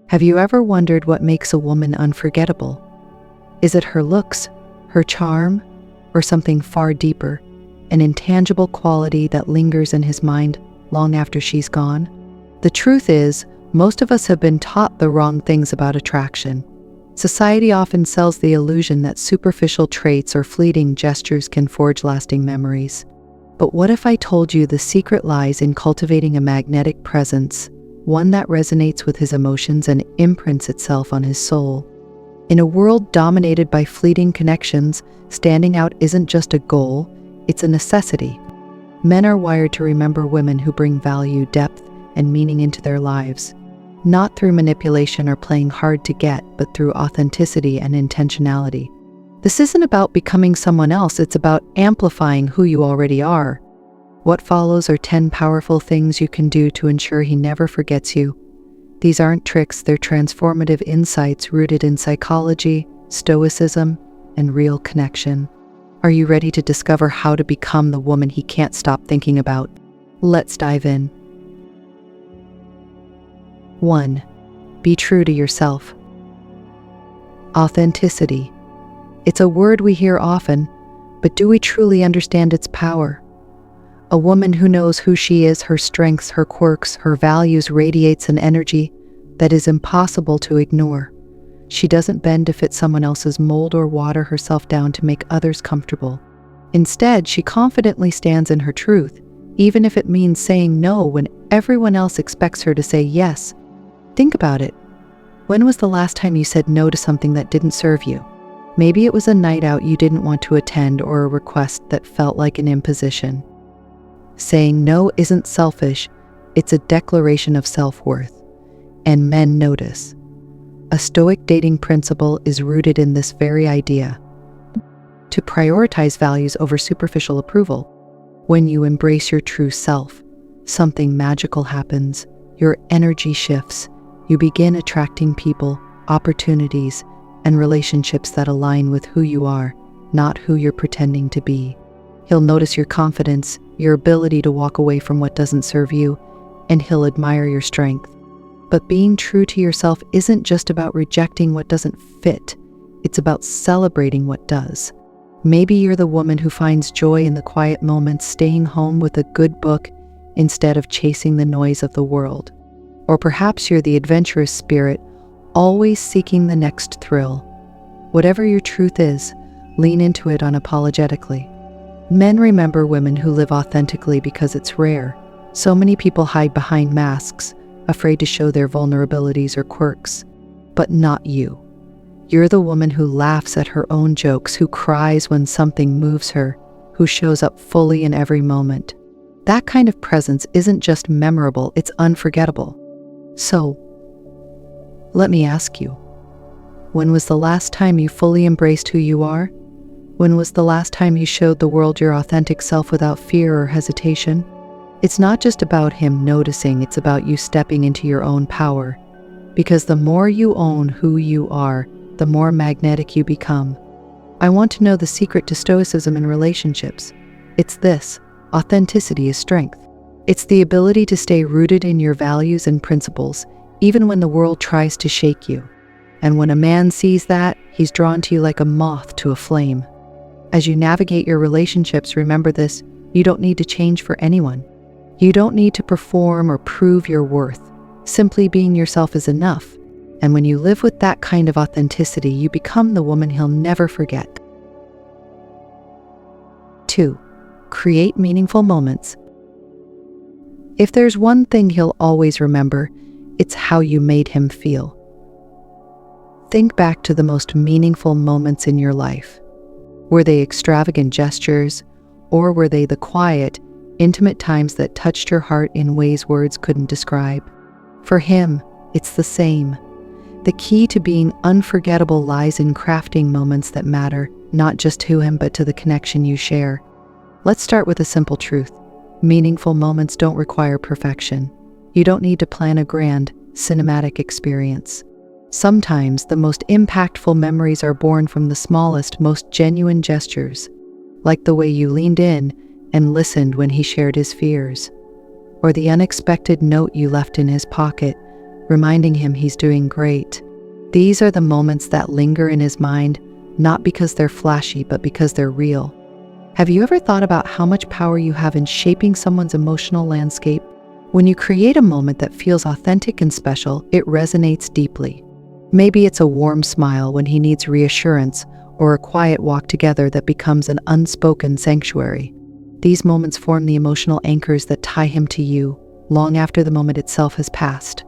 Have you ever wondered what makes a woman unforgettable? Is it her looks, her charm, or something far deeper, an intangible quality that lingers in his mind long after she's gone? The truth is, most of us have been taught the wrong things about attraction. Society often sells the illusion that superficial traits or fleeting gestures can forge lasting memories. But what if I told you the secret lies in cultivating a magnetic presence, one that resonates with his emotions and imprints itself on his soul? In a world dominated by fleeting connections, standing out isn't just a goal, it's a necessity. Men are wired to remember women who bring value, depth, and meaning into their lives, not through manipulation or playing hard to get, but through authenticity and intentionality. This isn't about becoming someone else, it's about amplifying who you already are. What follows are 10 powerful things you can do to ensure he never forgets you. These aren't tricks, they're transformative insights rooted in psychology, stoicism, and real connection. Are you ready to discover how to become the woman he can't stop thinking about? Let's dive in. 1. Be true to yourself. Authenticity. It's a word we hear often, but do we truly understand its power? A woman who knows who she is, her strengths, her quirks, her values radiates an energy that is impossible to ignore. She doesn't bend to fit someone else's mold or water herself down to make others comfortable. Instead, she confidently stands in her truth, even if it means saying no when everyone else expects her to say yes. Think about it. When was the last time you said no to something that didn't serve you? Maybe it was a night out you didn't want to attend or a request that felt like an imposition. Saying no isn't selfish, it's a declaration of self-worth. And men notice. A Stoic dating principle is rooted in this very idea. To prioritize values over superficial approval. When you embrace your true self, something magical happens. Your energy shifts. You begin attracting people, opportunities, and relationships that align with who you are, not who you're pretending to be. He'll notice your confidence, your ability to walk away from what doesn't serve you, and he'll admire your strength. But being true to yourself isn't just about rejecting what doesn't fit. It's about celebrating what does. Maybe you're the woman who finds joy in the quiet moments, staying home with a good book instead of chasing the noise of the world. Or perhaps you're the adventurous spirit, always seeking the next thrill. Whatever your truth is, lean into it unapologetically. Men remember women who live authentically because it's rare. So many people hide behind masks, afraid to show their vulnerabilities or quirks. But not you. You're the woman who laughs at her own jokes, who cries when something moves her, who shows up fully in every moment. That kind of presence isn't just memorable, it's unforgettable. So, let me ask you, when was the last time you fully embraced who you are? When was the last time you showed the world your authentic self without fear or hesitation? It's not just about him noticing, it's about you stepping into your own power. Because the more you own who you are, the more magnetic you become. I want to know the secret to stoicism in relationships. It's this: authenticity is strength. It's the ability to stay rooted in your values and principles, even when the world tries to shake you. And when a man sees that, he's drawn to you like a moth to a flame. As you navigate your relationships, remember this: you don't need to change for anyone. You don't need to perform or prove your worth. Simply being yourself is enough. And when you live with that kind of authenticity, you become the woman he'll never forget. 2. Create meaningful moments. If there's one thing he'll always remember, it's how you made him feel. Think back to the most meaningful moments in your life. Were they extravagant gestures, or were they the quiet, intimate times that touched your heart in ways words couldn't describe? For him, it's the same. The key to being unforgettable lies in crafting moments that matter, not just to him, but to the connection you share. Let's start with a simple truth. Meaningful moments don't require perfection. You don't need to plan a grand, cinematic experience. Sometimes the most impactful memories are born from the smallest, most genuine gestures, like the way you leaned in and listened when he shared his fears, or the unexpected note you left in his pocket reminding him he's doing great. These are the moments that linger in his mind, not because they're flashy, but because they're real. Have you ever thought about how much power you have in shaping someone's emotional landscape? When you create a moment that feels authentic and special, it resonates deeply. Maybe it's a warm smile when he needs reassurance, or a quiet walk together that becomes an unspoken sanctuary. These moments form the emotional anchors that tie him to you, long after the moment itself has passed.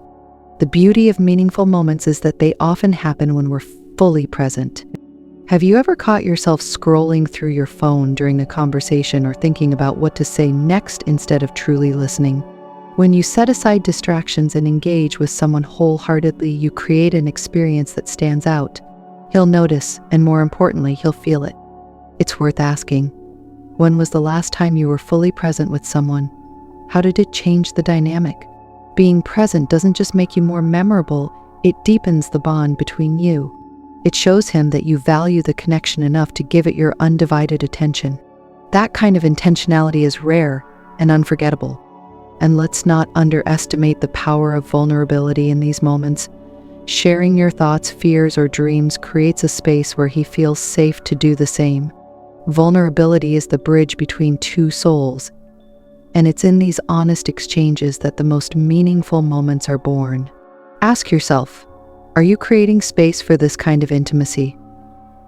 The beauty of meaningful moments is that they often happen when we're fully present. Have you ever caught yourself scrolling through your phone during a conversation or thinking about what to say next instead of truly listening? When you set aside distractions and engage with someone wholeheartedly, you create an experience that stands out. He'll notice, and more importantly, he'll feel it. It's worth asking, when was the last time you were fully present with someone? How did it change the dynamic? Being present doesn't just make you more memorable, it deepens the bond between you. It shows him that you value the connection enough to give it your undivided attention. That kind of intentionality is rare and unforgettable. And let's not underestimate the power of vulnerability in these moments. Sharing your thoughts, fears, or dreams creates a space where he feels safe to do the same. Vulnerability is the bridge between two souls, and it's in these honest exchanges that the most meaningful moments are born. Ask yourself, are you creating space for this kind of intimacy?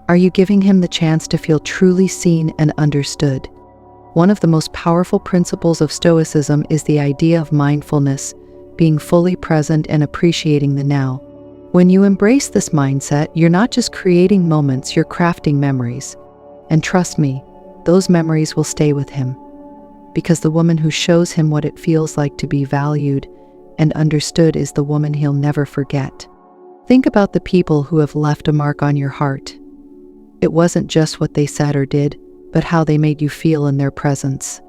Are you giving him the chance to feel truly seen and understood? One of the most powerful principles of Stoicism is the idea of mindfulness, being fully present and appreciating the now. When you embrace this mindset, you're not just creating moments, you're crafting memories. And trust me, those memories will stay with him. Because the woman who shows him what it feels like to be valued and understood is the woman he'll never forget. Think about the people who have left a mark on your heart. It wasn't just what they said or did, but how they made you feel in their presence.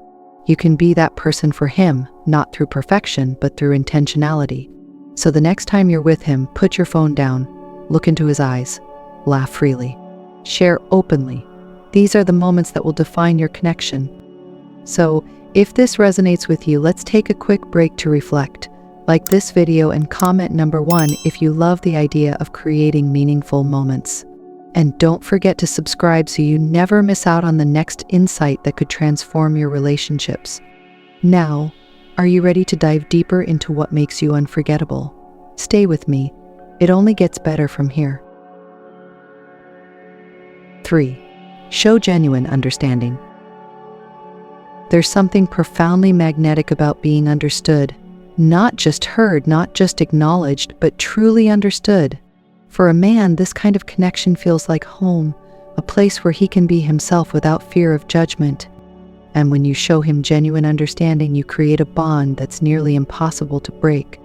You can be that person for him, not through perfection, but through intentionality. So the next time you're with him, put your phone down, look into his eyes, laugh freely, share openly. These are the moments that will define your connection. So, if this resonates with you, let's take a quick break to reflect. Like this video and comment number 1 if you love the idea of creating meaningful moments. And don't forget to subscribe so you never miss out on the next insight that could transform your relationships. Now, are you ready to dive deeper into what makes you unforgettable? Stay with me. It only gets better from here. 3. Show genuine understanding. There's something profoundly magnetic about being understood. Not just heard, not just acknowledged, but truly understood. For a man, this kind of connection feels like home, a place where he can be himself without fear of judgment. And when you show him genuine understanding, you create a bond that's nearly impossible to break.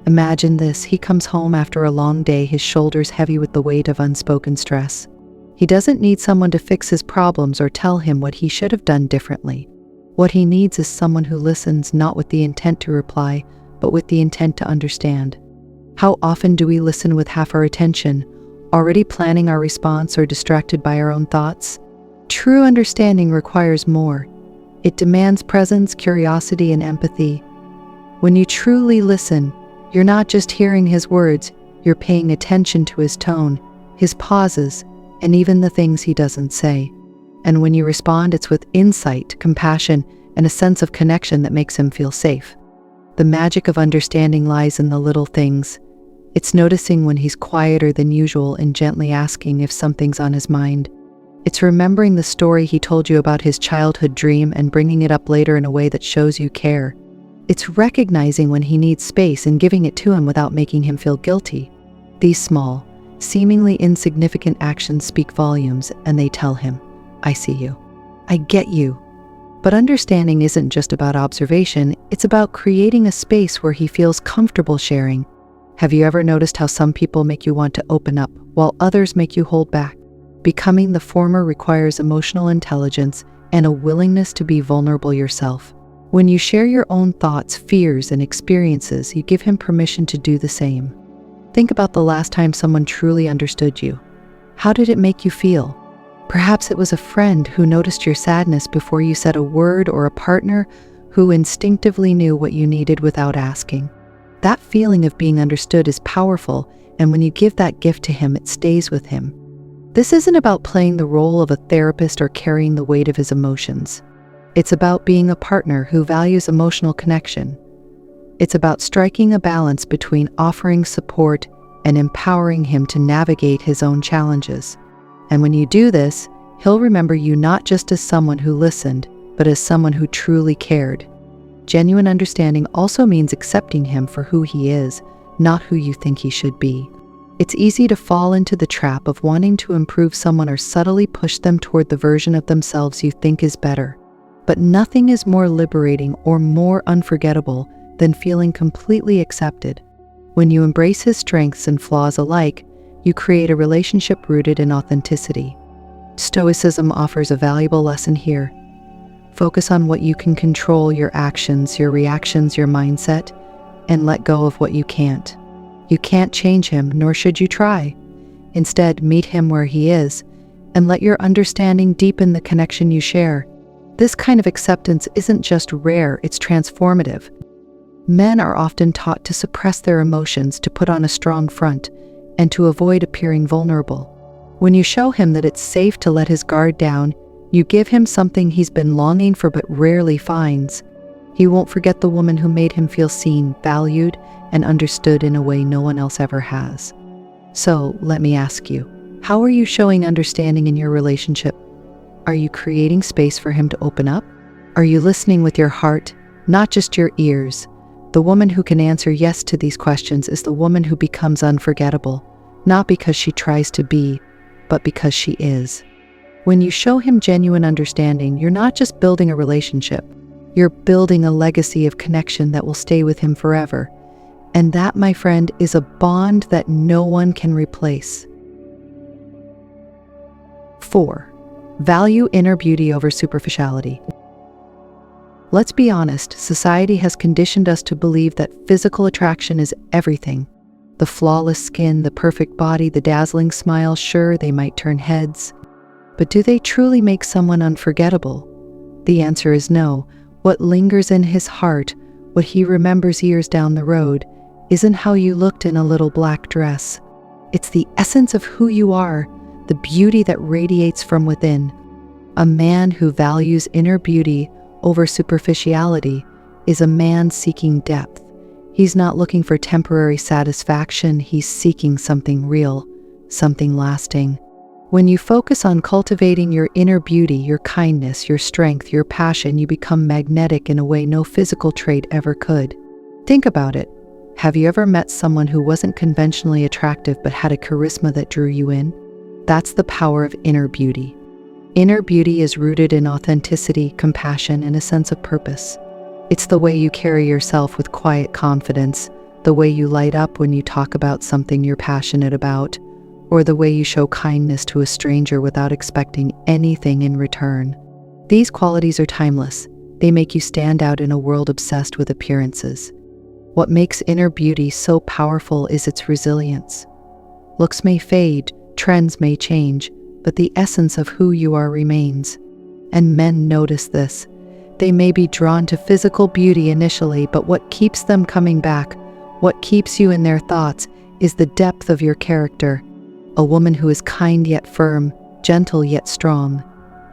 Imagine this: he comes home after a long day, his shoulders heavy with the weight of unspoken stress. He doesn't need someone to fix his problems or tell him what he should have done differently. What he needs is someone who listens, not with the intent to reply, but with the intent to understand. How often do we listen with half our attention, already planning our response or distracted by our own thoughts? True understanding requires more. It demands presence, curiosity, and empathy. When you truly listen, you're not just hearing his words, you're paying attention to his tone, his pauses, and even the things he doesn't say. And when you respond, it's with insight, compassion, and a sense of connection that makes him feel safe. The magic of understanding lies in the little things. It's noticing when he's quieter than usual and gently asking if something's on his mind. It's remembering the story he told you about his childhood dream and bringing it up later in a way that shows you care. It's recognizing when he needs space and giving it to him without making him feel guilty. These small, seemingly insignificant actions speak volumes, and they tell him, I see you. I get you. But understanding isn't just about observation, it's about creating a space where he feels comfortable sharing. Have you ever noticed how some people make you want to open up, while others make you hold back? Becoming the former requires emotional intelligence and a willingness to be vulnerable yourself. When you share your own thoughts, fears, and experiences, you give him permission to do the same. Think about the last time someone truly understood you. How did it make you feel? Perhaps it was a friend who noticed your sadness before you said a word, or a partner who instinctively knew what you needed without asking. That feeling of being understood is powerful, and when you give that gift to him, it stays with him. This isn't about playing the role of a therapist or carrying the weight of his emotions. It's about being a partner who values emotional connection. It's about striking a balance between offering support and empowering him to navigate his own challenges. And when you do this, he'll remember you not just as someone who listened, but as someone who truly cared. Genuine understanding also means accepting him for who he is, not who you think he should be. It's easy to fall into the trap of wanting to improve someone or subtly push them toward the version of themselves you think is better. But nothing is more liberating or more unforgettable than feeling completely accepted. When you embrace his strengths and flaws alike, you create a relationship rooted in authenticity. Stoicism offers a valuable lesson here. Focus on what you can control: your actions, your reactions, your mindset, and let go of what you can't. You can't change him, nor should you try. Instead, meet him where he is, and let your understanding deepen the connection you share. This kind of acceptance isn't just rare, it's transformative. Men are often taught to suppress their emotions, to put on a strong front, and to avoid appearing vulnerable. When you show him that it's safe to let his guard down, you give him something he's been longing for but rarely finds. He won't forget the woman who made him feel seen, valued, and understood in a way no one else ever has. So, let me ask you, how are you showing understanding in your relationship? Are you creating space for him to open up? Are you listening with your heart, not just your ears? The woman who can answer yes to these questions is the woman who becomes unforgettable, not because she tries to be, but because she is. When you show him genuine understanding, you're not just building a relationship, you're building a legacy of connection that will stay with him forever. And that, my friend, is a bond that no one can replace. 4. Value inner beauty over superficiality. Let's be honest, society has conditioned us to believe that physical attraction is everything. The flawless skin, the perfect body, the dazzling smile, sure, they might turn heads. But do they truly make someone unforgettable? The answer is no. What lingers in his heart, what he remembers years down the road, isn't how you looked in a little black dress. It's the essence of who you are, the beauty that radiates from within. A man who values inner beauty over superficiality is a man seeking depth. He's not looking for temporary satisfaction, he's seeking something real, something lasting. When you focus on cultivating your inner beauty, your kindness, your strength, your passion, you become magnetic in a way no physical trait ever could. Think about it. Have you ever met someone who wasn't conventionally attractive but had a charisma that drew you in? That's the power of inner beauty. Inner beauty is rooted in authenticity, compassion, and a sense of purpose. It's the way you carry yourself with quiet confidence, the way you light up when you talk about something you're passionate about, or the way you show kindness to a stranger without expecting anything in return. These qualities are timeless. They make you stand out in a world obsessed with appearances. What makes inner beauty so powerful is its resilience. Looks may fade, trends may change, but the essence of who you are remains. And men notice this. They may be drawn to physical beauty initially, but what keeps them coming back, what keeps you in their thoughts, is the depth of your character. A woman who is kind yet firm, gentle yet strong,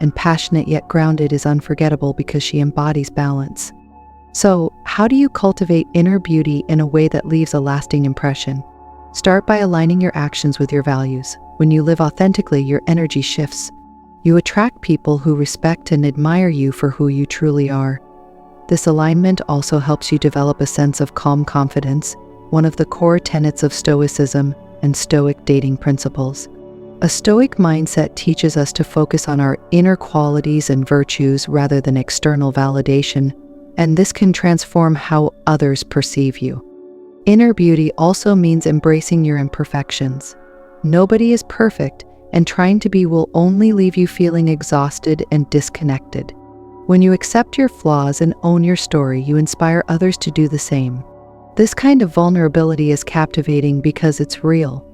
and passionate yet grounded is unforgettable because she embodies balance. So, how do you cultivate inner beauty in a way that leaves a lasting impression? Start by aligning your actions with your values. When you live authentically, your energy shifts. You attract people who respect and admire you for who you truly are. This alignment also helps you develop a sense of calm confidence, one of the core tenets of Stoicism and Stoic dating principles. A Stoic mindset teaches us to focus on our inner qualities and virtues rather than external validation, and this can transform how others perceive you. Inner beauty also means embracing your imperfections. Nobody is perfect, and trying to be will only leave you feeling exhausted and disconnected. When you accept your flaws and own your story, you inspire others to do the same. This kind of vulnerability is captivating because it's real.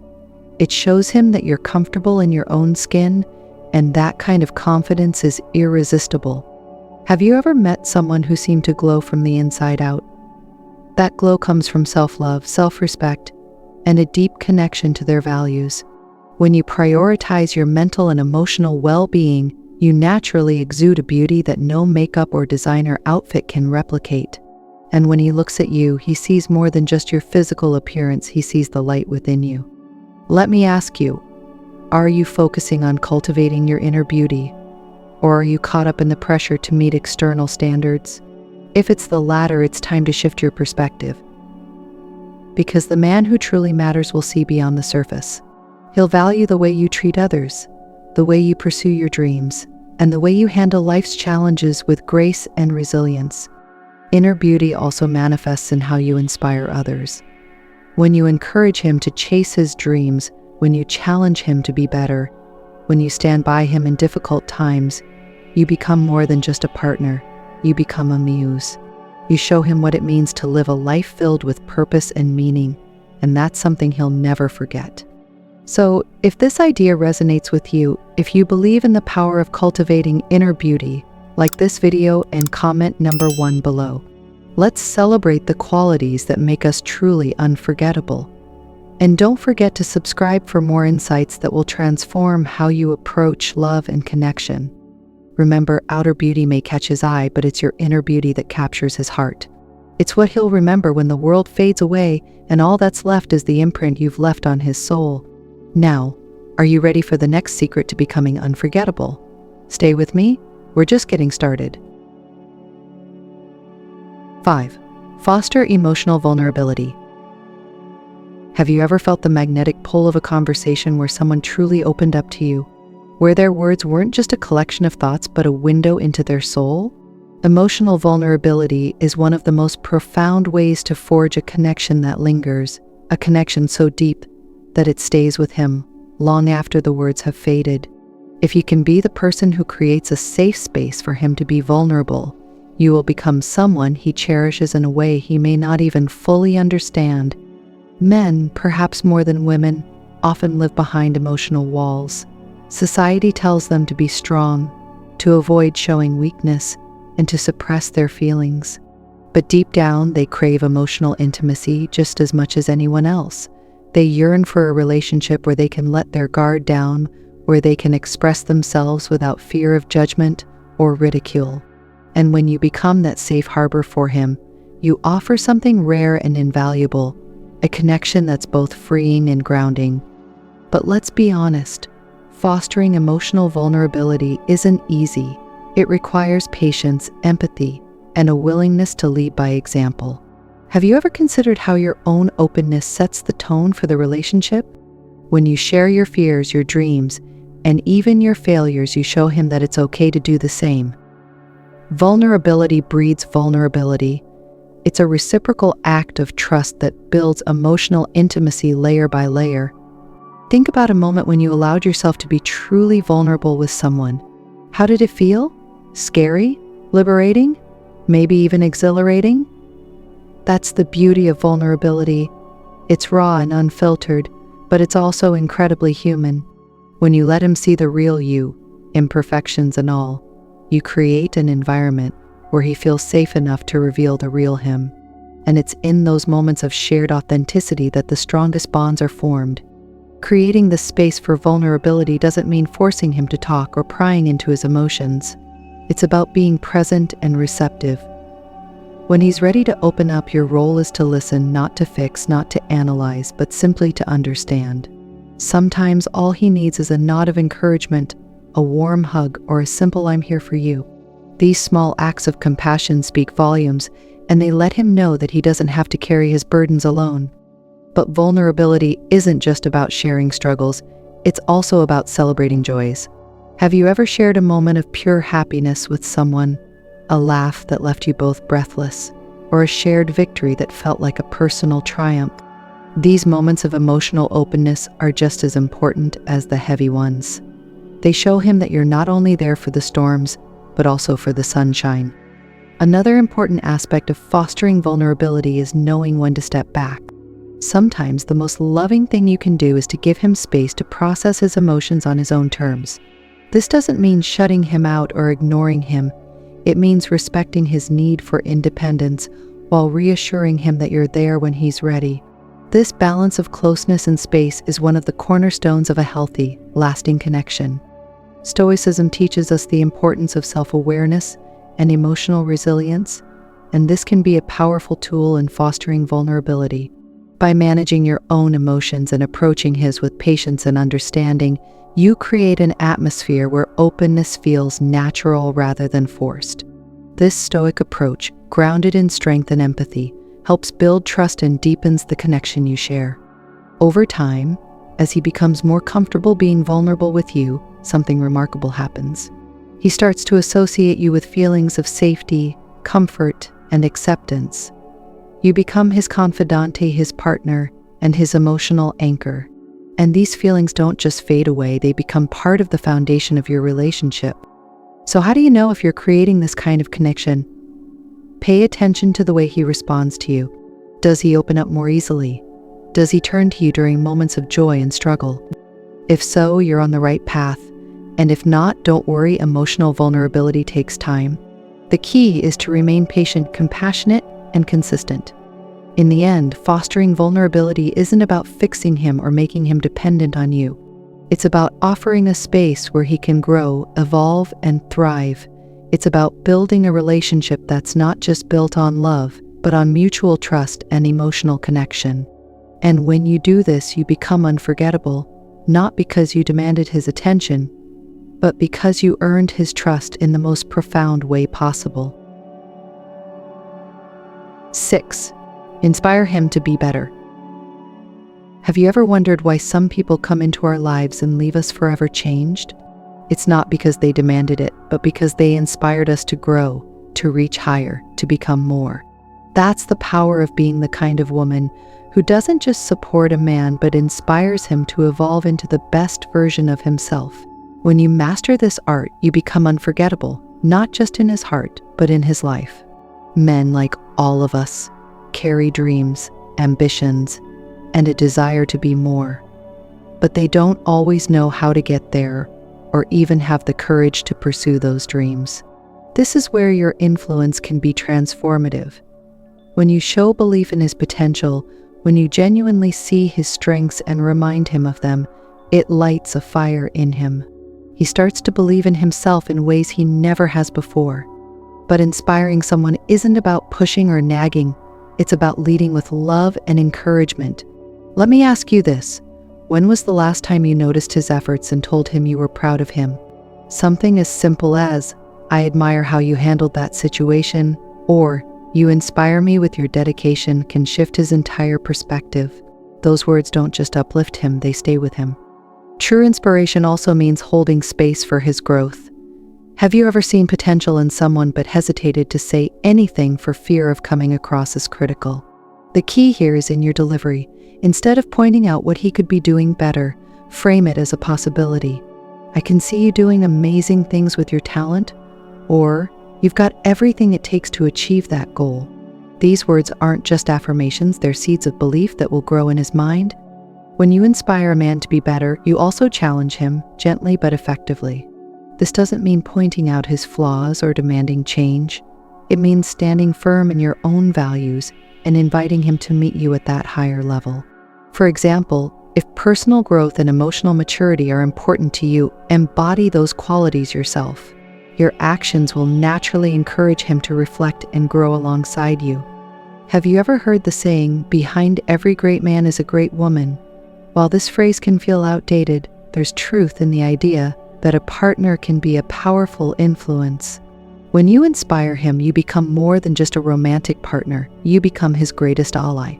It shows him that you're comfortable in your own skin, and that kind of confidence is irresistible. Have you ever met someone who seemed to glow from the inside out? That glow comes from self-love, self-respect, and a deep connection to their values. When you prioritize your mental and emotional well-being, you naturally exude a beauty that no makeup or designer outfit can replicate. And when he looks at you, he sees more than just your physical appearance, he sees the light within you. Let me ask you, are you focusing on cultivating your inner beauty? Or are you caught up in the pressure to meet external standards? If it's the latter, it's time to shift your perspective. Because the man who truly matters will see beyond the surface. He'll value the way you treat others, the way you pursue your dreams, and the way you handle life's challenges with grace and resilience. Inner beauty also manifests in how you inspire others. When you encourage him to chase his dreams, when you challenge him to be better, when you stand by him in difficult times, you become more than just a partner. You become a muse. You show him what it means to live a life filled with purpose and meaning, and that's something he'll never forget. So, if this idea resonates with you, if you believe in the power of cultivating inner beauty, like this video and comment number 1 below. Let's celebrate the qualities that make us truly unforgettable. And don't forget to subscribe for more insights that will transform how you approach love and connection. Remember, outer beauty may catch his eye, but it's your inner beauty that captures his heart. It's what he'll remember when the world fades away and all that's left is the imprint you've left on his soul. Now, are you ready for the next secret to becoming unforgettable? Stay with me, we're just getting started. 5. Foster emotional vulnerability. Have you ever felt the magnetic pull of a conversation where someone truly opened up to you, where their words weren't just a collection of thoughts but a window into their soul? Emotional vulnerability is one of the most profound ways to forge a connection that lingers, a connection so deep that it stays with him long after the words have faded. If you can be the person who creates a safe space for him to be vulnerable, you will become someone he cherishes in a way he may not even fully understand. Men, perhaps more than women, often live behind emotional walls. Society tells them to be strong, to avoid showing weakness, and to suppress their feelings. But deep down, they crave emotional intimacy just as much as anyone else. They yearn for a relationship where they can let their guard down, where they can express themselves without fear of judgment or ridicule. And when you become that safe harbor for him, you offer something rare and invaluable, a connection that's both freeing and grounding. But let's be honest, fostering emotional vulnerability isn't easy. It requires patience, empathy, and a willingness to lead by example. Have you ever considered how your own openness sets the tone for the relationship? When you share your fears, your dreams, and even your failures, you show him that it's okay to do the same. Vulnerability breeds vulnerability. It's a reciprocal act of trust that builds emotional intimacy layer by layer. Think about a moment when you allowed yourself to be truly vulnerable with someone. How did it feel? Scary? Liberating? Maybe even exhilarating? That's the beauty of vulnerability. It's raw and unfiltered, but it's also incredibly human. When you let him see the real you, imperfections and all, you create an environment where he feels safe enough to reveal the real him. And it's in those moments of shared authenticity that the strongest bonds are formed. Creating the space for vulnerability doesn't mean forcing him to talk or prying into his emotions. It's about being present and receptive. When he's ready to open up, your role is to listen, not to fix, not to analyze, but simply to understand. Sometimes all he needs is a nod of encouragement, a warm hug, or a simple "I'm here for you." These small acts of compassion speak volumes, and they let him know that he doesn't have to carry his burdens alone. But vulnerability isn't just about sharing struggles, it's also about celebrating joys. Have you ever shared a moment of pure happiness with someone? A laugh that left you both breathless, or a shared victory that felt like a personal triumph? These moments of emotional openness are just as important as the heavy ones. They show him that you're not only there for the storms, but also for the sunshine. Another important aspect of fostering vulnerability is knowing when to step back. Sometimes the most loving thing you can do is to give him space to process his emotions on his own terms. This doesn't mean shutting him out or ignoring him. It means respecting his need for independence while reassuring him that you're there when he's ready. This balance of closeness and space is one of the cornerstones of a healthy, lasting connection. Stoicism teaches us the importance of self-awareness and emotional resilience, and this can be a powerful tool in fostering vulnerability. By managing your own emotions and approaching his with patience and understanding, you create an atmosphere where openness feels natural rather than forced. This Stoic approach, grounded in strength and empathy, helps build trust and deepens the connection you share. Over time, as he becomes more comfortable being vulnerable with you, something remarkable happens. He starts to associate you with feelings of safety, comfort, and acceptance. You become his confidante, his partner, and his emotional anchor. And these feelings don't just fade away, they become part of the foundation of your relationship. So how do you know if you're creating this kind of connection? Pay attention to the way he responds to you. Does he open up more easily? Does he turn to you during moments of joy and struggle? If so, you're on the right path. And if not, don't worry, emotional vulnerability takes time. The key is to remain patient, compassionate, and consistent. In the end, fostering vulnerability isn't about fixing him or making him dependent on you. It's about offering a space where he can grow, evolve, and thrive. It's about building a relationship that's not just built on love, but on mutual trust and emotional connection. And when you do this, you become unforgettable, not because you demanded his attention, but because you earned his trust in the most profound way possible. 6. Inspire him to be better. Have you ever wondered why some people come into our lives and leave us forever changed? It's not because they demanded it, but because they inspired us to grow, to reach higher, to become more. That's the power of being the kind of woman who doesn't just support a man, but inspires him to evolve into the best version of himself. When you master this art, you become unforgettable, not just in his heart, but in his life. Men, like all of us, carry dreams, ambitions, and a desire to be more. But they don't always know how to get there, or even have the courage to pursue those dreams. This is where your influence can be transformative. When you show belief in his potential, when you genuinely see his strengths and remind him of them, it lights a fire in him. He starts to believe in himself in ways he never has before. But inspiring someone isn't about pushing or nagging. It's about leading with love and encouragement. Let me ask you this. When was the last time you noticed his efforts and told him you were proud of him? Something as simple as, "I admire how you handled that situation," or "You inspire me with your dedication," can shift his entire perspective. Those words don't just uplift him, they stay with him. True inspiration also means holding space for his growth. Have you ever seen potential in someone but hesitated to say anything for fear of coming across as critical? The key here is in your delivery. Instead of pointing out what he could be doing better, frame it as a possibility. "I can see you doing amazing things with your talent," or "You've got everything it takes to achieve that goal." These words aren't just affirmations, they're seeds of belief that will grow in his mind. When you inspire a man to be better, you also challenge him, gently but effectively. This doesn't mean pointing out his flaws or demanding change. It means standing firm in your own values and inviting him to meet you at that higher level. For example, if personal growth and emotional maturity are important to you, embody those qualities yourself. Your actions will naturally encourage him to reflect and grow alongside you. Have you ever heard the saying, "Behind every great man is a great woman"? While this phrase can feel outdated, there's truth in the idea that a partner can be a powerful influence. When you inspire him, you become more than just a romantic partner. You become his greatest ally.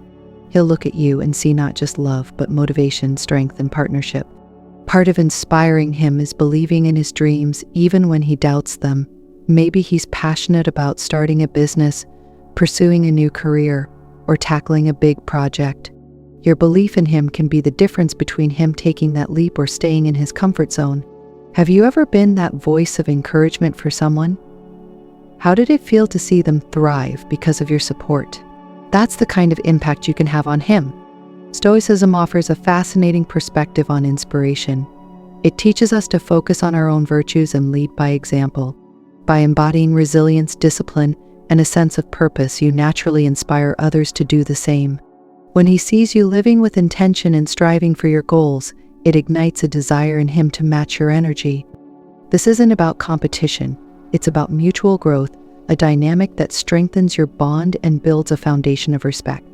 He'll look at you and see not just love, but motivation, strength, and partnership. Part of inspiring him is believing in his dreams, even when he doubts them. Maybe he's passionate about starting a business, pursuing a new career, or tackling a big project. Your belief in him can be the difference between him taking that leap or staying in his comfort zone. Have you ever been that voice of encouragement for someone? How did it feel to see them thrive because of your support? That's the kind of impact you can have on him. Stoicism offers a fascinating perspective on inspiration. It teaches us to focus on our own virtues and lead by example. By embodying resilience, discipline, and a sense of purpose, you naturally inspire others to do the same. When he sees you living with intention and striving for your goals, it ignites a desire in him to match your energy. This isn't about competition, it's about mutual growth, a dynamic that strengthens your bond and builds a foundation of respect.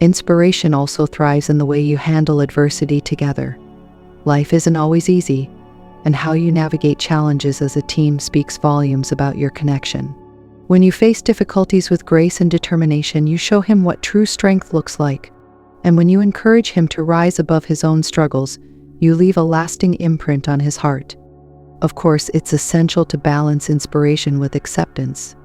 Inspiration also thrives in the way you handle adversity together. Life isn't always easy, and how you navigate challenges as a team speaks volumes about your connection. When you face difficulties with grace and determination, you show him what true strength looks like. And when you encourage him to rise above his own struggles, you leave a lasting imprint on his heart. Of course, it's essential to balance inspiration with acceptance.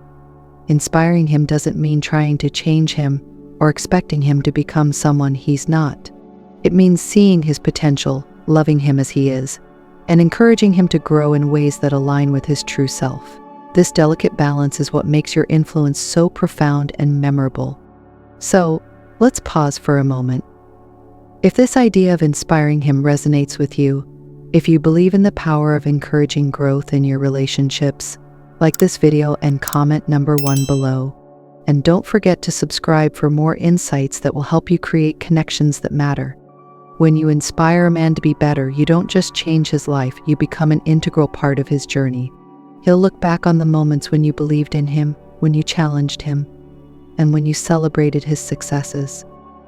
Inspiring him doesn't mean trying to change him or expecting him to become someone he's not. It means seeing his potential, loving him as he is, and encouraging him to grow in ways that align with his true self. This delicate balance is what makes your influence so profound and memorable. So, let's pause for a moment. If this idea of inspiring him resonates with you, if you believe in the power of encouraging growth in your relationships, like this video and comment number 1 below. And don't forget to subscribe for more insights that will help you create connections that matter. When you inspire a man to be better, you don't just change his life, you become an integral part of his journey. He'll look back on the moments when you believed in him, when you challenged him, and when you celebrated his successes.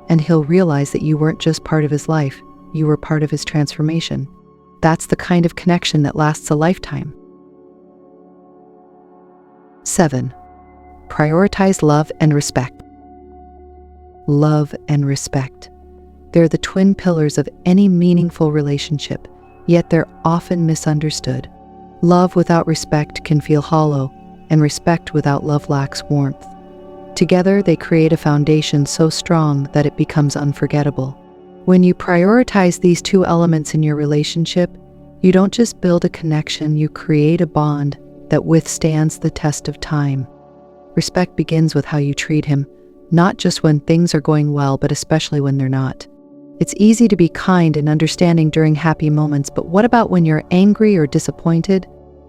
And he'll realize that you weren't just part of his life, you were part of his transformation. That's the kind of connection that lasts a lifetime. 7. Prioritize love and respect. Love and respect. They're the twin pillars of any meaningful relationship, yet they're often misunderstood. Love without respect can feel hollow, and respect without love lacks warmth. Together, they create a foundation so strong that it becomes unforgettable. When you prioritize these two elements in your relationship, you don't just build a connection, you create a bond that withstands the test of time. Respect begins with how you treat him, not just when things are going well, but especially when they're not. It's easy to be kind and understanding during happy moments, but what about when you're angry or disappointed?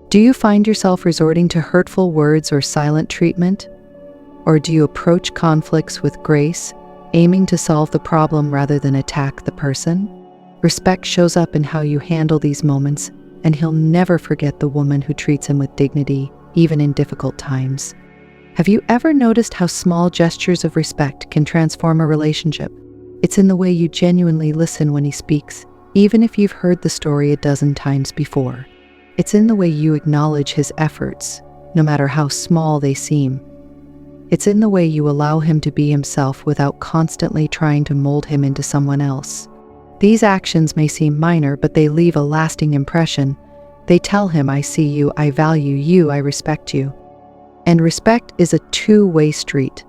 Do you find yourself resorting to hurtful words or silent treatment? Or do you approach conflicts with grace, aiming to solve the problem rather than attack the person? Respect shows up in how you handle these moments, and he'll never forget the woman who treats him with dignity, even in difficult times. Have you ever noticed how small gestures of respect can transform a relationship? It's in the way you genuinely listen when he speaks, even if you've heard the story a dozen times before. It's in the way you acknowledge his efforts, no matter how small they seem. It's in the way you allow him to be himself without constantly trying to mold him into someone else. These actions may seem minor, but they leave a lasting impression. They tell him, I see you, I value you, I respect you. And respect is a two-way street.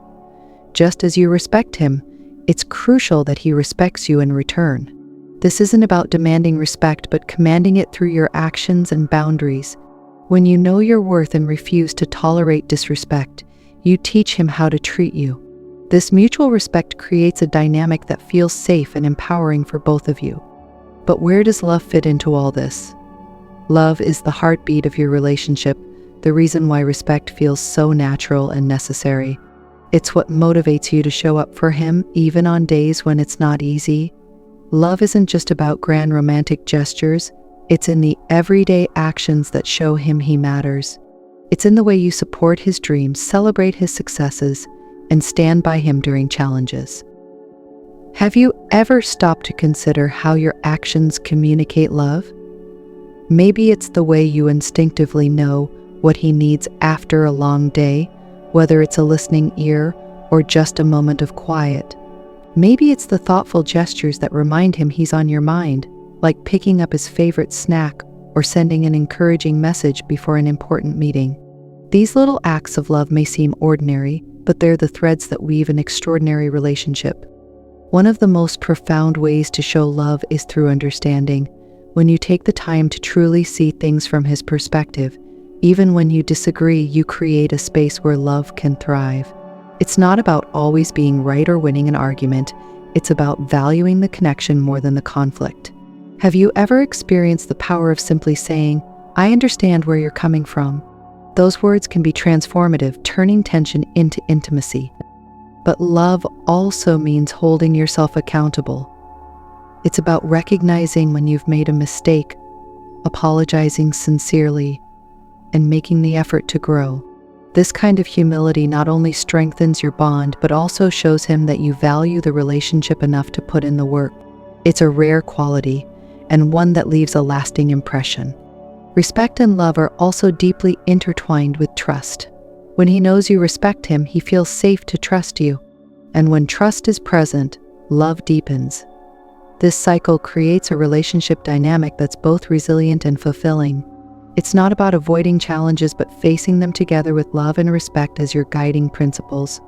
Just as you respect him, it's crucial that he respects you in return. This isn't about demanding respect, but commanding it through your actions and boundaries. When you know your worth and refuse to tolerate disrespect, you teach him how to treat you. This mutual respect creates a dynamic that feels safe and empowering for both of you. But where does love fit into all this? Love is the heartbeat of your relationship, the reason why respect feels so natural and necessary. It's what motivates you to show up for him, even on days when it's not easy. Love isn't just about grand romantic gestures, it's in the everyday actions that show him he matters. It's in the way you support his dreams, celebrate his successes, and stand by him during challenges. Have you ever stopped to consider how your actions communicate love? Maybe it's the way you instinctively know what he needs after a long day, whether it's a listening ear or just a moment of quiet. Maybe it's the thoughtful gestures that remind him he's on your mind, like picking up his favorite snack or sending an encouraging message before an important meeting. These little acts of love may seem ordinary, but they're the threads that weave an extraordinary relationship. One of the most profound ways to show love is through understanding. When you take the time to truly see things from his perspective, even when you disagree, you create a space where love can thrive. It's not about always being right or winning an argument. It's about valuing the connection more than the conflict. Have you ever experienced the power of simply saying, I understand where you're coming from? Those words can be transformative, turning tension into intimacy. But love also means holding yourself accountable. It's about recognizing when you've made a mistake, apologizing sincerely, and making the effort to grow. This kind of humility not only strengthens your bond, but also shows him that you value the relationship enough to put in the work. It's a rare quality, and one that leaves a lasting impression. Respect and love are also deeply intertwined with trust. When he knows you respect him, he feels safe to trust you. And when trust is present, love deepens. This cycle creates a relationship dynamic that's both resilient and fulfilling. It's not about avoiding challenges, but facing them together with love and respect as your guiding principles.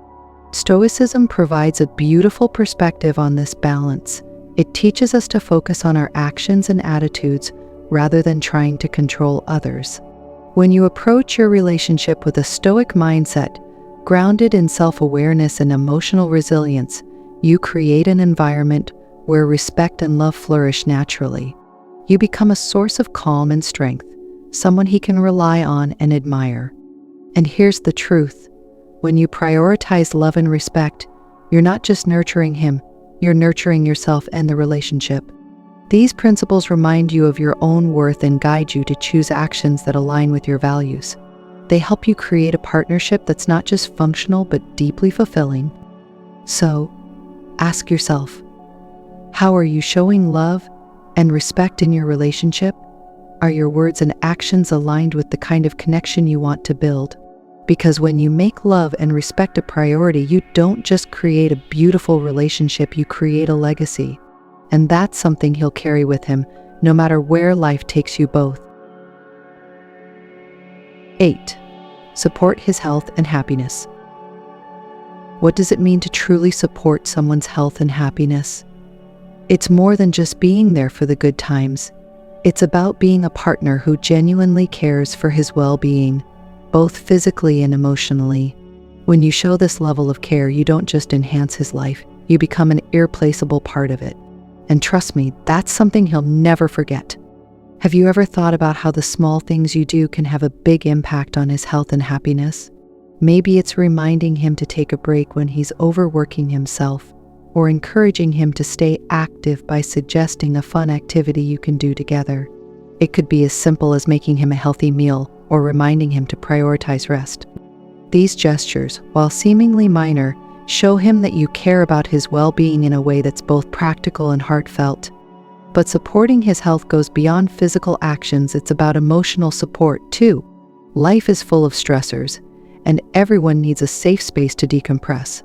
Stoicism provides a beautiful perspective on this balance. It teaches us to focus on our actions and attitudes rather than trying to control others. When you approach your relationship with a stoic mindset, grounded in self-awareness and emotional resilience, you create an environment where respect and love flourish naturally. You become a source of calm and strength, someone he can rely on and admire. And here's the truth. When you prioritize love and respect, you're not just nurturing him, you're nurturing yourself and the relationship. These principles remind you of your own worth and guide you to choose actions that align with your values. They help you create a partnership that's not just functional but deeply fulfilling. So, ask yourself, how are you showing love and respect in your relationship? Are your words and actions aligned with the kind of connection you want to build? Because when you make love and respect a priority, you don't just create a beautiful relationship, you create a legacy. And that's something he'll carry with him, no matter where life takes you both. 8. Support his health and happiness. What does it mean to truly support someone's health and happiness? It's more than just being there for the good times. It's about being a partner who genuinely cares for his well-being, both physically and emotionally. When you show this level of care, you don't just enhance his life, you become an irreplaceable part of it. And trust me, that's something he'll never forget. Have you ever thought about how the small things you do can have a big impact on his health and happiness? Maybe it's reminding him to take a break when he's overworking himself, or encouraging him to stay active by suggesting a fun activity you can do together. It could be as simple as making him a healthy meal or reminding him to prioritize rest. These gestures, while seemingly minor, show him that you care about his well-being in a way that's both practical and heartfelt. But supporting his health goes beyond physical actions. It's about emotional support, too. Life is full of stressors, and everyone needs a safe space to decompress.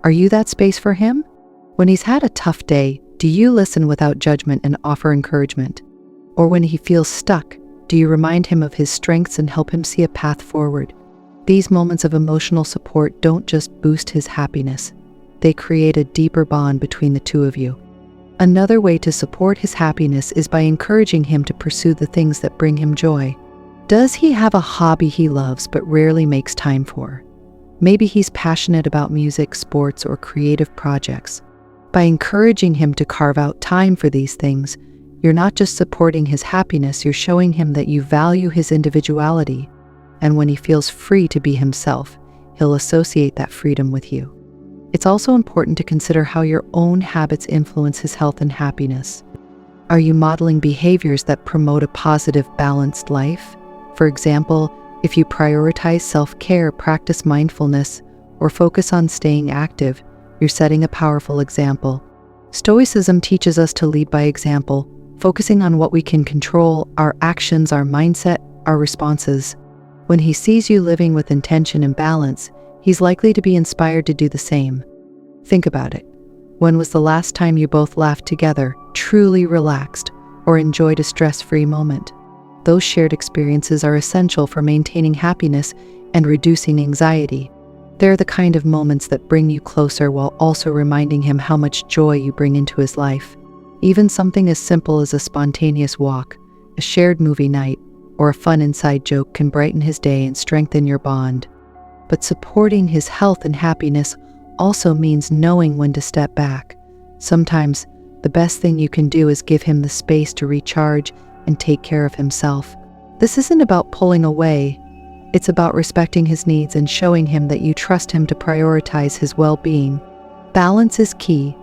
Are you that space for him? When he's had a tough day, do you listen without judgment and offer encouragement? Or when he feels stuck, do you remind him of his strengths and help him see a path forward? These moments of emotional support don't just boost his happiness, they create a deeper bond between the two of you. Another way to support his happiness is by encouraging him to pursue the things that bring him joy. Does he have a hobby he loves but rarely makes time for? Maybe he's passionate about music, sports, or creative projects. By encouraging him to carve out time for these things, you're not just supporting his happiness, you're showing him that you value his individuality. And when he feels free to be himself, he'll associate that freedom with you. It's also important to consider how your own habits influence his health and happiness. Are you modeling behaviors that promote a positive, balanced life? For example, if you prioritize self-care, practice mindfulness, or focus on staying active, you're setting a powerful example. Stoicism teaches us to lead by example, focusing on what we can control, our actions, our mindset, our responses. When he sees you living with intention and balance, he's likely to be inspired to do the same. Think about it. When was the last time you both laughed together, truly relaxed, or enjoyed a stress-free moment? Those shared experiences are essential for maintaining happiness and reducing anxiety. They're the kind of moments that bring you closer while also reminding him how much joy you bring into his life. Even something as simple as a spontaneous walk, a shared movie night, or a fun inside joke can brighten his day and strengthen your bond. But supporting his health and happiness also means knowing when to step back. Sometimes, the best thing you can do is give him the space to recharge and take care of himself. This isn't about pulling away. It's about respecting his needs and showing him that you trust him to prioritize his well-being. Balance is key,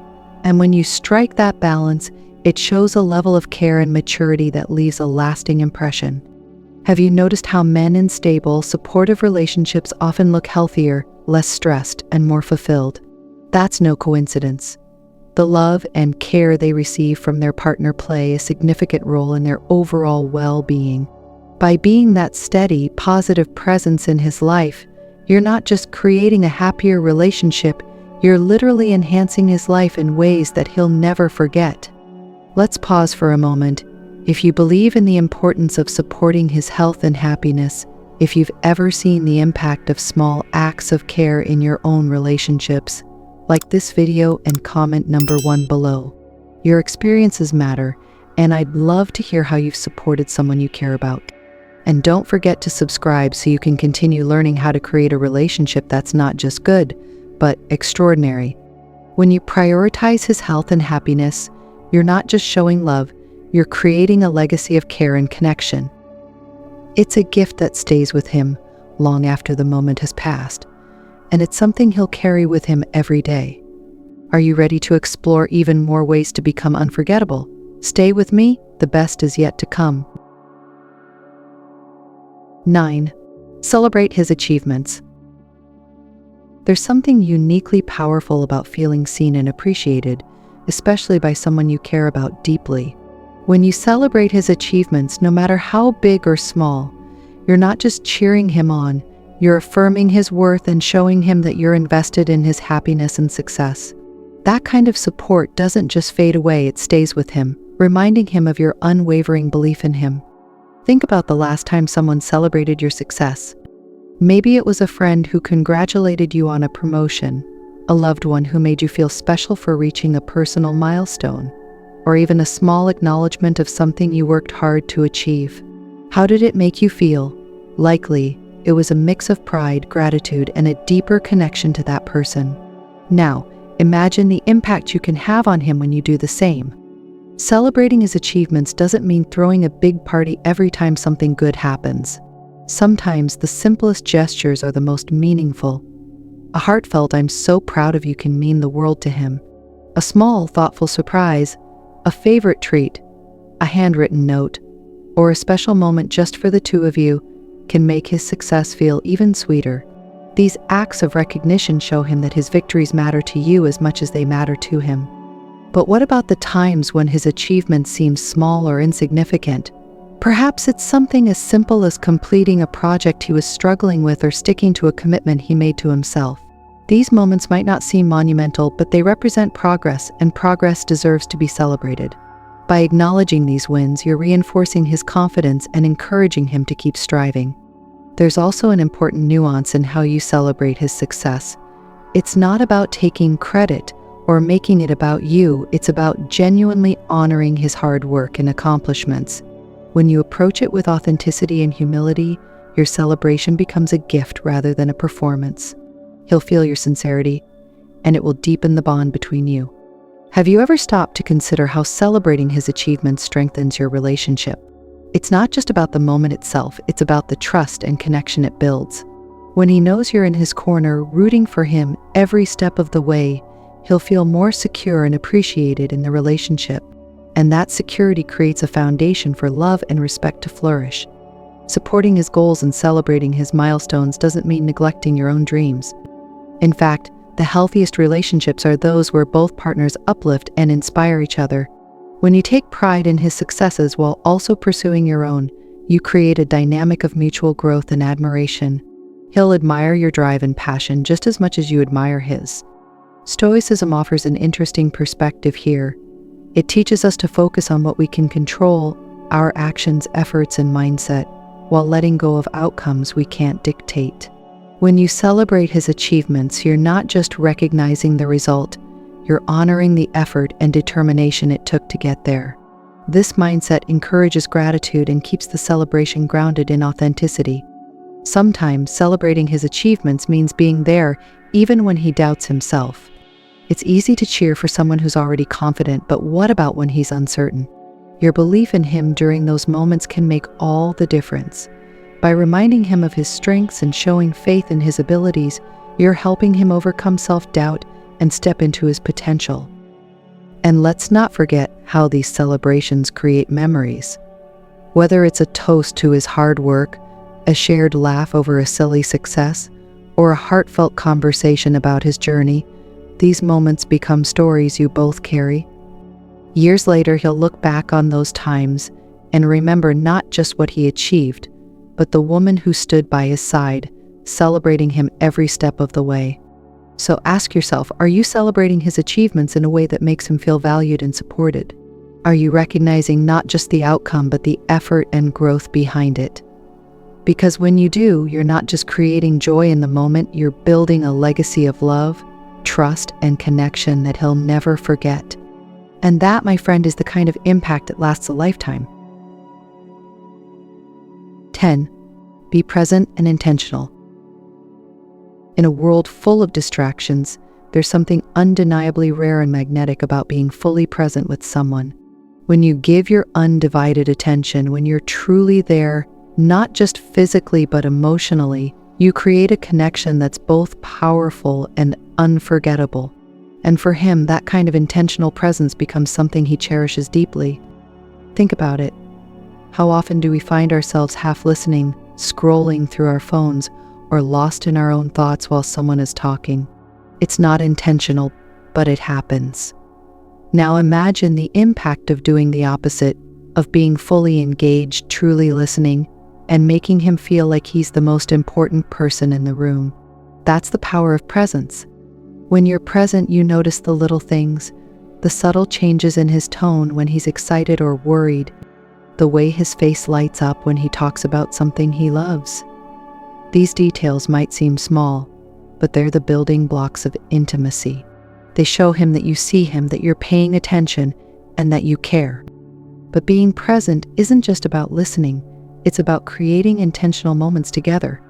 and when you strike that balance, it shows a level of care and maturity that leaves a lasting impression. Have you noticed how men in stable, supportive relationships often look healthier, less stressed, and more fulfilled? That's no coincidence. The love and care they receive from their partner play a significant role in their overall well-being. By being that steady, positive presence in his life, you're not just creating a happier relationship, you're literally enhancing his life in ways that he'll never forget. Let's pause for a moment. If you believe in the importance of supporting his health and happiness, if you've ever seen the impact of small acts of care in your own relationships, like this video and comment number 1 below. Your experiences matter, and I'd love to hear how you've supported someone you care about. And don't forget to subscribe so you can continue learning how to create a relationship that's not just good, but extraordinary. When you prioritize his health and happiness, you're not just showing love, you're creating a legacy of care and connection. It's a gift that stays with him long after the moment has passed, and it's something he'll carry with him every day. Are you ready to explore even more ways to become unforgettable? Stay with me, the best is yet to come. 9. Celebrate his achievements. There's something uniquely powerful about feeling seen and appreciated, especially by someone you care about deeply. When you celebrate his achievements, no matter how big or small, you're not just cheering him on, you're affirming his worth and showing him that you're invested in his happiness and success. That kind of support doesn't just fade away, it stays with him, reminding him of your unwavering belief in him. Think about the last time someone celebrated your success. Maybe it was a friend who congratulated you on a promotion, a loved one who made you feel special for reaching a personal milestone, or even a small acknowledgement of something you worked hard to achieve. How did it make you feel? Likely, it was a mix of pride, gratitude, and a deeper connection to that person. Now, imagine the impact you can have on him when you do the same. Celebrating his achievements doesn't mean throwing a big party every time something good happens. Sometimes the simplest gestures are the most meaningful. A heartfelt "I'm so proud of you" can mean the world to him. A small, thoughtful surprise, a favorite treat, a handwritten note, or a special moment just for the two of you can make his success feel even sweeter. These acts of recognition show him that his victories matter to you as much as they matter to him. But what about the times when his achievements seem small or insignificant? Perhaps it's something as simple as completing a project he was struggling with or sticking to a commitment he made to himself. These moments might not seem monumental, but they represent progress, and progress deserves to be celebrated. By acknowledging these wins, you're reinforcing his confidence and encouraging him to keep striving. There's also an important nuance in how you celebrate his success. It's not about taking credit or making it about you, it's about genuinely honoring his hard work and accomplishments. When you approach it with authenticity and humility, your celebration becomes a gift rather than a performance. He'll feel your sincerity, and it will deepen the bond between you. Have you ever stopped to consider how celebrating his achievements strengthens your relationship? It's not just about the moment itself, it's about the trust and connection it builds. When he knows you're in his corner, rooting for him every step of the way, he'll feel more secure and appreciated in the relationship. And that security creates a foundation for love and respect to flourish. Supporting his goals and celebrating his milestones doesn't mean neglecting your own dreams. In fact, the healthiest relationships are those where both partners uplift and inspire each other. When you take pride in his successes while also pursuing your own, you create a dynamic of mutual growth and admiration. He'll admire your drive and passion just as much as you admire his. Stoicism offers an interesting perspective here. It teaches us to focus on what we can control, our actions, efforts, and mindset, while letting go of outcomes we can't dictate. When you celebrate his achievements, you're not just recognizing the result, you're honoring the effort and determination it took to get there. This mindset encourages gratitude and keeps the celebration grounded in authenticity. Sometimes celebrating his achievements means being there even when he doubts himself. It's easy to cheer for someone who's already confident, but what about when he's uncertain? Your belief in him during those moments can make all the difference. By reminding him of his strengths and showing faith in his abilities, you're helping him overcome self-doubt and step into his potential. And let's not forget how these celebrations create memories. Whether it's a toast to his hard work, a shared laugh over a silly success, or a heartfelt conversation about his journey, these moments become stories you both carry. Years later, he'll look back on those times and remember not just what he achieved, but the woman who stood by his side, celebrating him every step of the way. So ask yourself, are you celebrating his achievements in a way that makes him feel valued and supported? Are you recognizing not just the outcome, but the effort and growth behind it? Because when you do, you're not just creating joy in the moment, you're building a legacy of love, trust, and connection that he'll never forget. And that, my friend, is the kind of impact that lasts a lifetime. 10. Be present and intentional. In a world full of distractions, there's something undeniably rare and magnetic about being fully present with someone. When you give your undivided attention, when you're truly there, not just physically but emotionally, you create a connection that's both powerful and unforgettable. And for him, that kind of intentional presence becomes something he cherishes deeply. Think about it. How often do we find ourselves half listening, scrolling through our phones, or lost in our own thoughts while someone is talking? It's not intentional, but it happens. Now imagine the impact of doing the opposite, of being fully engaged, truly listening, and making him feel like he's the most important person in the room. That's the power of presence. When you're present, you notice the little things, the subtle changes in his tone when he's excited or worried, the way his face lights up when he talks about something he loves. These details might seem small, but they're the building blocks of intimacy. They show him that you see him, that you're paying attention, and that you care. But being present isn't just about listening, it's about creating intentional moments together.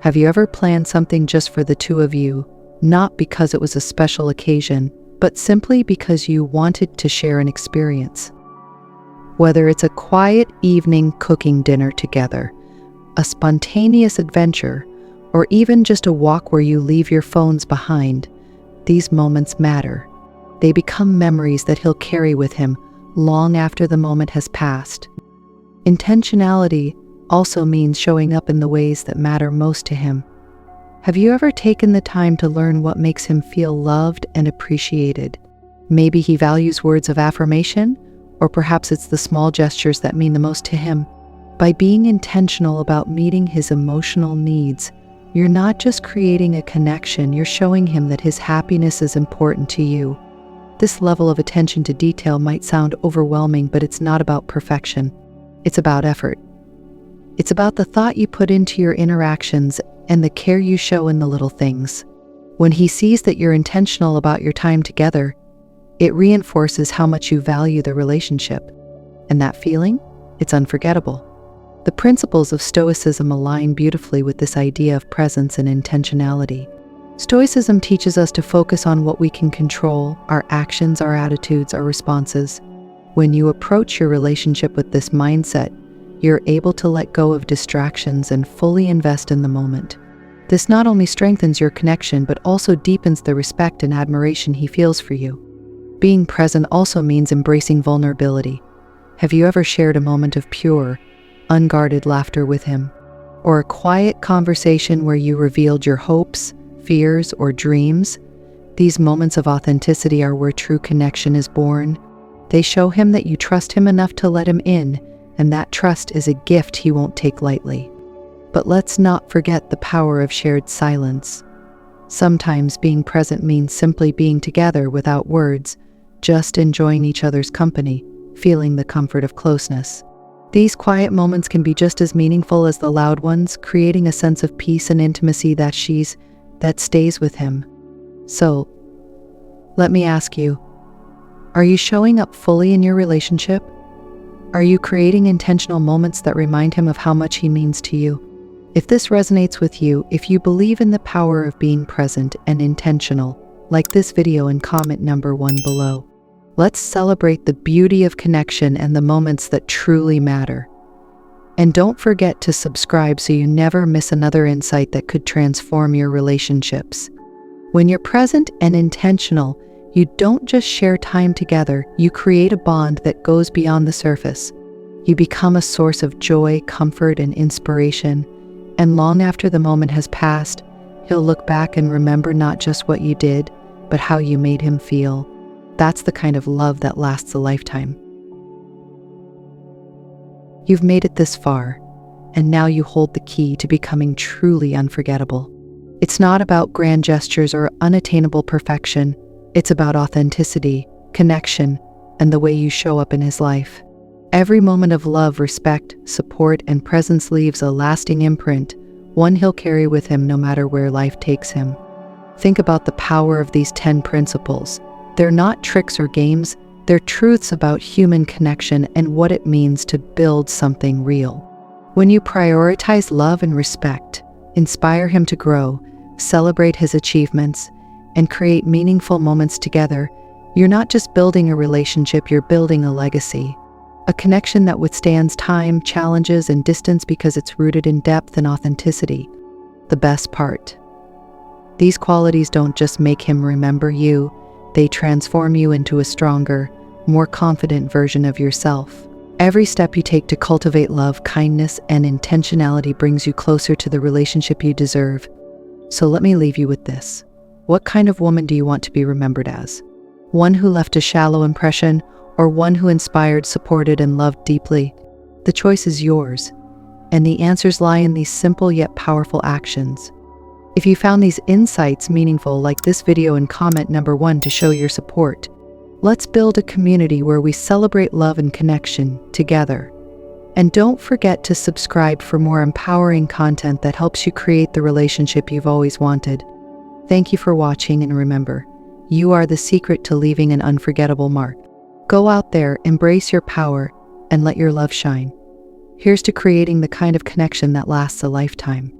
Have you ever planned something just for the two of you, not because it was a special occasion, but simply because you wanted to share an experience? Whether it's a quiet evening cooking dinner together, a spontaneous adventure, or even just a walk where you leave your phones behind, these moments matter. They become memories that he'll carry with him long after the moment has passed. Intentionality also means showing up in the ways that matter most to him. Have you ever taken the time to learn what makes him feel loved and appreciated? Maybe he values words of affirmation, or perhaps it's the small gestures that mean the most to him. By being intentional about meeting his emotional needs, you're not just creating a connection, you're showing him that his happiness is important to you. This level of attention to detail might sound overwhelming, but it's not about perfection. It's about effort. It's about the thought you put into your interactions and the care you show in the little things. When he sees that you're intentional about your time together, it reinforces how much you value the relationship. And that feeling? It's unforgettable. The principles of Stoicism align beautifully with this idea of presence and intentionality. Stoicism teaches us to focus on what we can control, our actions, our attitudes, our responses. When you approach your relationship with this mindset, you're able to let go of distractions and fully invest in the moment. This not only strengthens your connection, but also deepens the respect and admiration he feels for you. Being present also means embracing vulnerability. Have you ever shared a moment of pure, unguarded laughter with him? Or a quiet conversation where you revealed your hopes, fears, or dreams? These moments of authenticity are where true connection is born. They show him that you trust him enough to let him in, and that trust is a gift he won't take lightly. But let's not forget the power of shared silence. Sometimes being present means simply being together without words, just enjoying each other's company, feeling the comfort of closeness. These quiet moments can be just as meaningful as the loud ones, creating a sense of peace and intimacy that stays with him. So, let me ask you, are you showing up fully in your relationship? Are you creating intentional moments that remind him of how much he means to you? If this resonates with you, if you believe in the power of being present and intentional, like this video and comment number 1 below. Let's celebrate the beauty of connection and the moments that truly matter. And don't forget to subscribe so you never miss another insight that could transform your relationships. When you're present and intentional, you don't just share time together, you create a bond that goes beyond the surface. You become a source of joy, comfort, and inspiration. And long after the moment has passed, he'll look back and remember not just what you did, but how you made him feel. That's the kind of love that lasts a lifetime. You've made it this far, and now you hold the key to becoming truly unforgettable. It's not about grand gestures or unattainable perfection. It's about authenticity, connection, and the way you show up in his life. Every moment of love, respect, support, and presence leaves a lasting imprint, one he'll carry with him no matter where life takes him. Think about the power of these 10 principles. They're not tricks or games, they're truths about human connection and what it means to build something real. When you prioritize love and respect, inspire him to grow, celebrate his achievements, and create meaningful moments together, you're not just building a relationship, you're building a legacy. A connection that withstands time, challenges, and distance because it's rooted in depth and authenticity. The best part: these qualities don't just make him remember you, they transform you into a stronger, more confident version of yourself. Every step you take to cultivate love, kindness, and intentionality brings you closer to the relationship you deserve. So let me leave you with this. What kind of woman do you want to be remembered as? One who left a shallow impression, or one who inspired, supported, and loved deeply? The choice is yours, and the answers lie in these simple yet powerful actions. If you found these insights meaningful, like this video and comment number 1 to show your support. Let's build a community where we celebrate love and connection together. And don't forget to subscribe for more empowering content that helps you create the relationship you've always wanted. Thank you for watching, and remember, you are the secret to leaving an unforgettable mark. Go out there, embrace your power, and let your love shine. Here's to creating the kind of connection that lasts a lifetime.